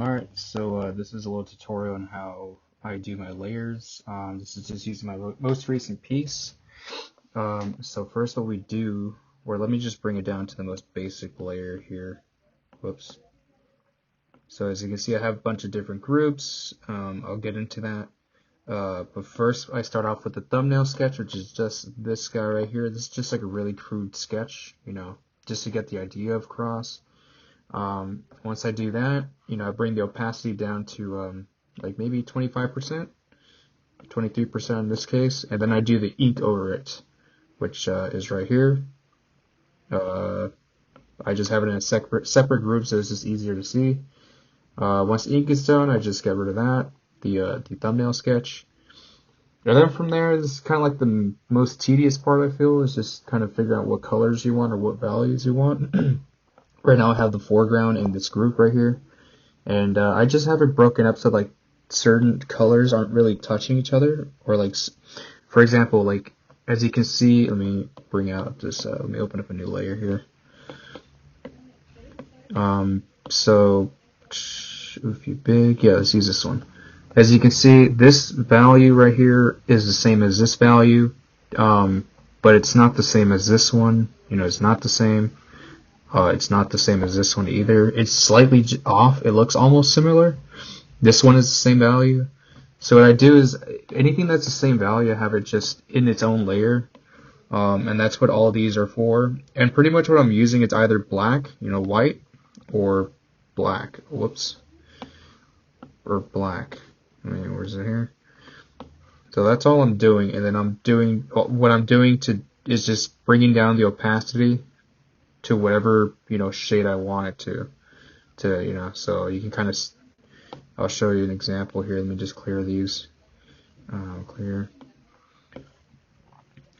Alright, so this is a little tutorial on how I do my layers. This is just using my most recent piece. So first what we do, or let me just bring it down to the most basic layer here. Whoops. So as you can see, I have a bunch of different groups. I'll get into that. But first I start off with the thumbnail sketch, which is just this guy right here. This is just like a really crude sketch, just to get the idea of cross. Once I do that, I bring the opacity down to like maybe 25%, 23% in this case, and then I do the ink over it, which is right here. I just have it in a separate group, so it's just easier to see. Once the ink is done, I just get rid of that, the thumbnail sketch. And then from there, this is kind of like the most tedious part, I feel, is just kind of figure out what colors you want or what values you want. Right now I have the foreground in this group right here, and I just have it broken up so like certain colors aren't really touching each other, or like, for example, like as you can see, let me bring out this, let me open up a new layer here. So if you big, yeah, let's use this one. As you can see, this value right here is the same as this value, but it's not the same as this one. It's not the same. It's not the same as this one either. It's slightly off. It looks almost similar. This one is the same value. So what I do is anything that's the same value, I have it just in its own layer. And that's what all these are for. And pretty much what I'm using is either black, white, or black. Whoops. Or black. Where's it here? So that's all I'm doing. And then what I'm doing is just bringing down the opacity to whatever shade I want it to so you can kind of, I'll show you an example here. Let me just clear these. Clear.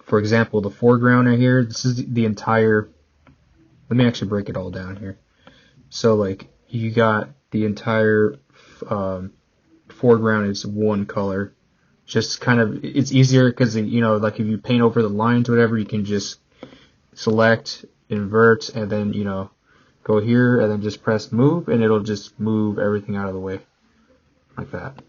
For example, the foreground right here, this is the entire, let me actually break it all down here. So like you got the entire foreground is one color. Just kind of, it's easier because like if you paint over the lines or whatever, you can just select, invert, and then go here and then just press move, and it'll just move everything out of the way like that.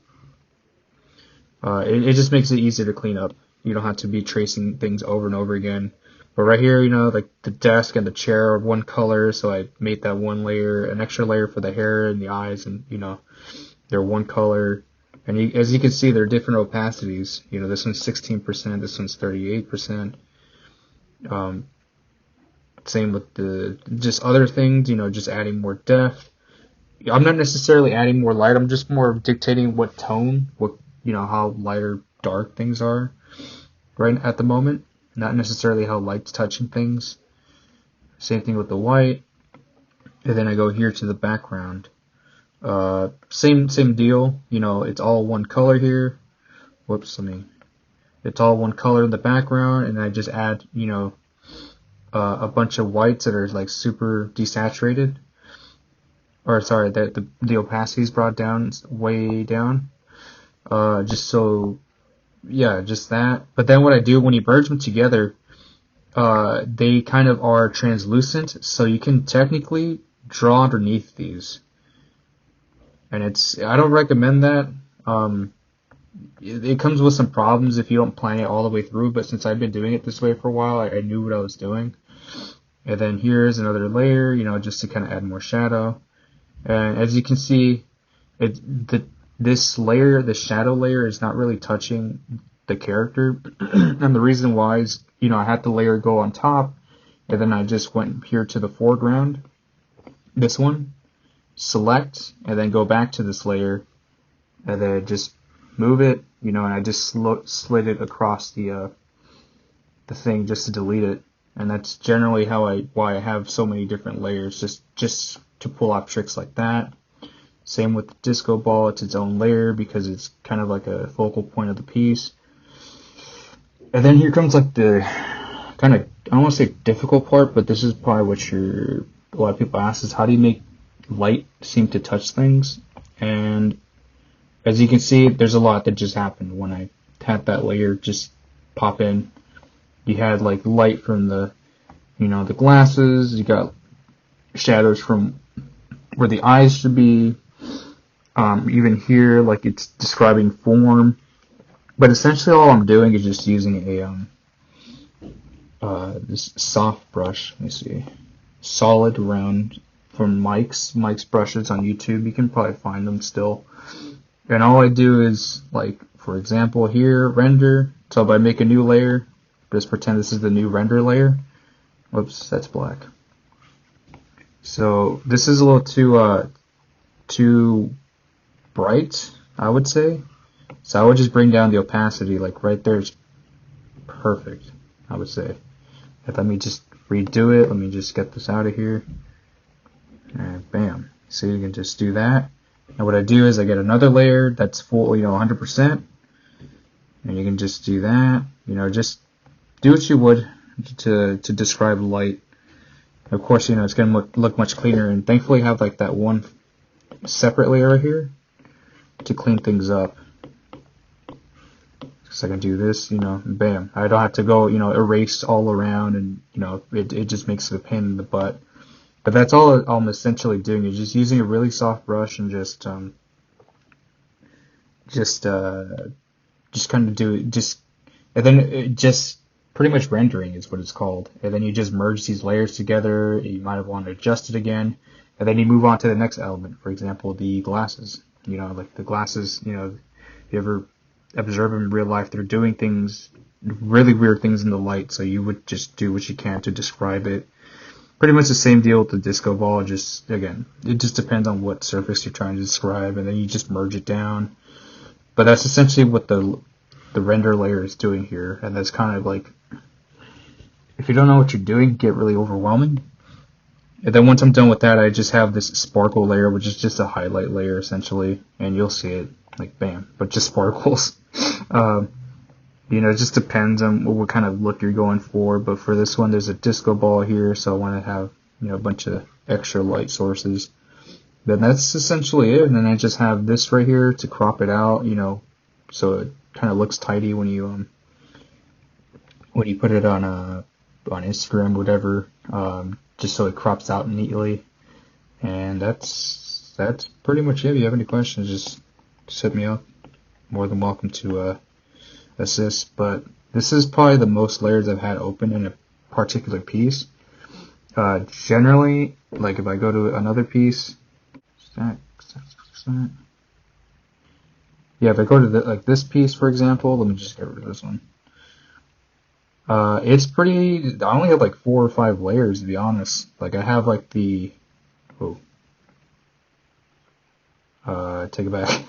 It just makes it easier to clean up. You don't have to be tracing things over and over again. But right here, like the desk and the chair are one color, so I made that one layer, an extra layer for the hair and the eyes, and they're one color. And as you can see, they're different opacities. This one's 16%, this one's 38%. Same with the just other things, just adding more depth. I'm not necessarily adding more light. I'm just more dictating what tone, how light or dark things are right at the moment. Not necessarily how light's touching things. Same thing with the white. And then I go here to the background. Same deal. It's all one color here. Whoops, it's all one color in the background, and I just add, a bunch of whites that are like super desaturated, or sorry, that the opacity is brought down way down, just so, yeah, just that. But then what I do when you merge them together, they kind of are translucent, so you can technically draw underneath these, and I don't recommend that. It comes with some problems if you don't plan it all the way through, but since I've been doing it this way for a while, I knew what I was doing. And then here's another layer, just to kind of add more shadow. And as you can see, this layer, the shadow layer, is not really touching the character. And the reason why is, I had the layer go on top, and then I just went here to the foreground, this one, select, and then go back to this layer, and then just move it, and I just slid it across the thing just to delete it. And that's generally why I have so many different layers, just to pull off tricks like that. Same with the disco ball, it's its own layer because it's kind of like a focal point of the piece. And then here comes like the kind of, I don't want to say difficult part, but this is probably what a lot of people ask, is how do you make light seem to touch things? And as you can see, there's a lot that just happened when I had that layer just pop in. You had like light from the glasses, you got shadows from where the eyes should be, Even here, like it's describing form, but essentially all I'm doing is just using a this soft brush. Let me see, solid round from Mike's brushes on YouTube. You can probably find them still. And all I do is, like, for example, here, render. So if I make a new layer, just pretend this is the new render layer. Whoops, that's black. So this is a little too bright, I would say. So I would just bring down the opacity, like right there is perfect, I would say. And let me just redo it. Let me just get this out of here. And bam. So you can just do that. And what I do is I get another layer that's full, 100%. And you can just do that. Just do what you would to describe light. Of course, it's going to look much cleaner. And thankfully I have like that one separate layer here to clean things up. So I can do this, bam. I don't have to go, erase all around, and, it just makes it a pain in the butt. But that's all I'm essentially doing, is just using a really soft brush and just kind of do it, and then just pretty much rendering is what it's called. And then you just merge these layers together. You might have wanted to adjust it again, and then you move on to the next element. For example, the glasses. Like the glasses. If you ever observe them in real life, they're doing things, really weird things in the light. So you would just do what you can to describe it. Pretty much the same deal with the disco ball. Just again, it just depends on what surface you're trying to describe, and then you just merge it down. But that's essentially what the render layer is doing here, and that's kind of like, if you don't know what you're doing, it get really overwhelming. And then once I'm done with that, I just have this sparkle layer, which is just a highlight layer essentially, and you'll see it like bam, but just sparkles. It just depends on what kind of look you're going for. But for this one, there's a disco ball here, so I want to have a bunch of extra light sources. Then that's essentially it. And then I just have this right here to crop it out, so it kind of looks tidy when you put it on Instagram, whatever, just so it crops out neatly. And that's pretty much it. If you have any questions, just hit me up. More than welcome to assist. But this is probably the most layers I've had open in a particular piece. Generally, like if I go to another piece, if I go to this piece, for example, let me just get rid of this one. It's pretty, I only have like 4 or 5 layers, to be honest. Like I have like take it back.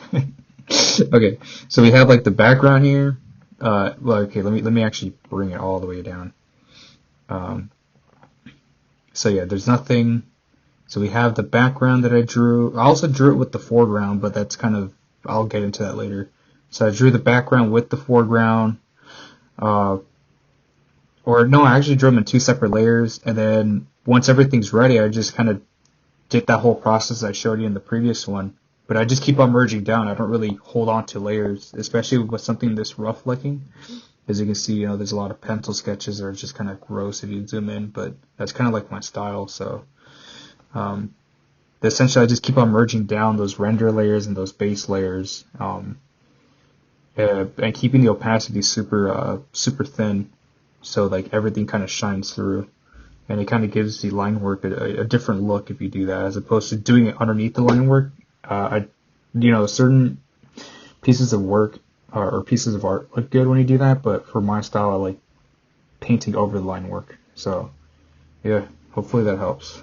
Okay, so we have like the background here. Okay, let me actually bring it all the way down. So yeah, there's nothing. So we have the background that I drew. I also drew it with the foreground, but that's kind of, I'll get into that later. So I drew the background with the foreground. I actually drew them in 2 separate layers, and then once everything's ready, I just kind of did that whole process I showed you in the previous one. But I just keep on merging down. I don't really hold on to layers, especially with something this rough looking. As you can see, there's a lot of pencil sketches that are just kind of gross if you zoom in, but that's kind of like my style. So essentially I just keep on merging down those render layers and those base layers, and keeping the opacity super thin, so like everything kind of shines through. And it kind of gives the line work a different look if you do that, as opposed to doing it underneath the line work. Certain pieces of work or pieces of art look good when you do that, but for my style, I like painting over the line work. So, yeah, hopefully that helps.